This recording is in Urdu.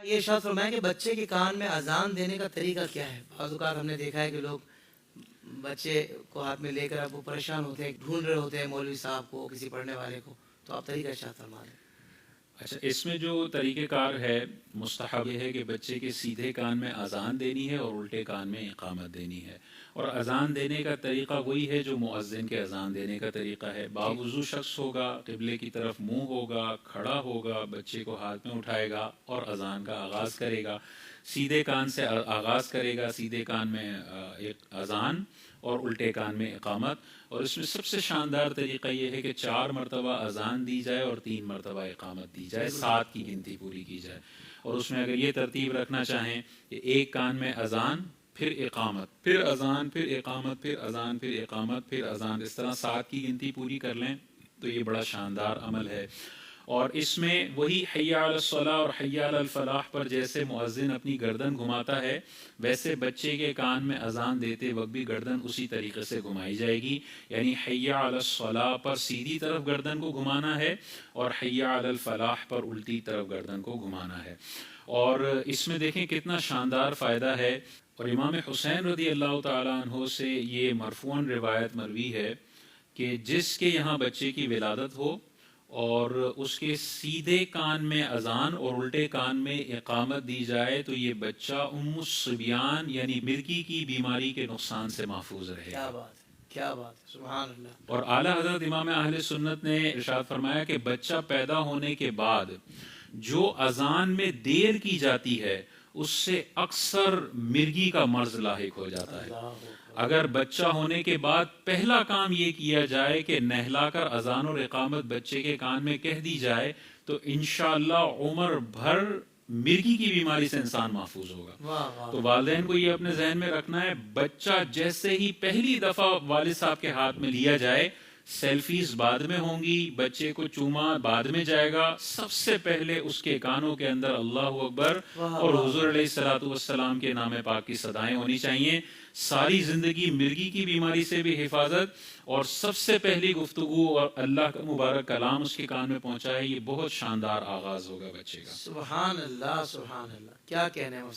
یہ ارشاد فرمایا کہ بچے کے کان میں اذان دینے کا طریقہ کیا ہے؟ بعض اوقات ہم نے دیکھا ہے کہ لوگ بچے کو ہاتھ میں لے کر اب وہ پریشان ہوتے ہیں، ڈھونڈ رہے ہوتے ہیں مولوی صاحب کو، کسی پڑھنے والے کو، تو آپ طریقہ ارشاد فرما دیں۔ اچھا، اس میں جو طریقہ کار ہے مستحب یہ ہے کہ بچے کے سیدھے کان میں اذان دینی ہے اور الٹے کان میں اقامت دینی ہے، اور اذان دینے کا طریقہ وہی ہے جو مؤذن کے اذان دینے کا طریقہ ہے۔ باوضو شخص ہوگا، قبلے کی طرف منہ ہوگا، کھڑا ہوگا، بچے کو ہاتھ میں اٹھائے گا اور اذان کا آغاز کرے گا۔ سیدھے کان سے آغاز کرے گا، سیدھے کان میں ایک اذان اور الٹے کان میں اقامت، اور اس میں سب سے شاندار طریقہ یہ ہے کہ 4 مرتبہ اذان دی جائے اور 3 مرتبہ اقامت دی جائے، 7 کی گنتی پوری کی جائے۔ اور اس میں اگر یہ ترتیب رکھنا چاہیں کہ ایک کان میں اذان، پھر اقامت، پھر اذان، پھر اقامت، پھر اذان، پھر اقامت، پھر اذان، اس طرح 7 کی گنتی پوری کر لیں تو یہ بڑا شاندار عمل ہے۔ اور اس میں وہی حی علی الصلاۃ اور حی علی الفلاح پر جیسے مؤذن اپنی گردن گھماتا ہے، ویسے بچے کے کان میں اذان دیتے وقت بھی گردن اسی طریقے سے گھمائی جائے گی، یعنی حی علی الصلاۃ پر سیدھی طرف گردن کو گھمانا ہے اور حی علی الفلاح پر الٹی طرف گردن کو گھمانا ہے۔ اور اس میں دیکھیں کتنا شاندار فائدہ ہے۔ اور امام حسین رضی اللہ تعالیٰ عنہ سے یہ مرفوعاً روایت مروی ہے کہ جس کے یہاں بچے کی ولادت ہو اور اس کے سیدھے کان میں اذان اور الٹے کان میں اقامت دی جائے تو یہ بچہ الصبیان یعنی مرگی کی بیماری کے نقصان سے محفوظ رہے کیا گا۔ بات ہے، کیا بات ہے، سبحان اللہ۔ اور اعلیٰ حضرت امام اہل سنت نے ارشاد فرمایا کہ بچہ پیدا ہونے کے بعد جو اذان میں دیر کی جاتی ہے اس سے اکثر مرگی کا مرض لاحق ہو جاتا ہے۔ اگر بچہ ہونے کے بعد پہلا کام یہ کیا جائے کہ نہلا کر اذان اور اقامت بچے کے کان میں کہہ دی جائے تو انشاءاللہ عمر بھر مرگی کی بیماری سے انسان محفوظ ہوگا۔ تو والدین کو یہ اپنے ذہن میں رکھنا ہے، بچہ جیسے ہی پہلی دفعہ والد صاحب کے ہاتھ میں لیا جائے، سیلفیز بعد میں ہوں گی، بچے کو چوما بعد میں جائے گا، سب سے پہلے اس کے کانوں کے اندر اللہ اکبر اور حضور علیہ الصلوۃ والسلام کے نام پاک کی صدائیں ہونی چاہیے۔ ساری زندگی مرگی کی بیماری سے بھی حفاظت، اور سب سے پہلی گفتگو اور اللہ کا مبارک کلام اس کے کان میں پہنچا ہے، یہ بہت شاندار آغاز ہوگا بچے کا۔ سبحان اللہ، سبحان اللہ، کیا کہنے ہیں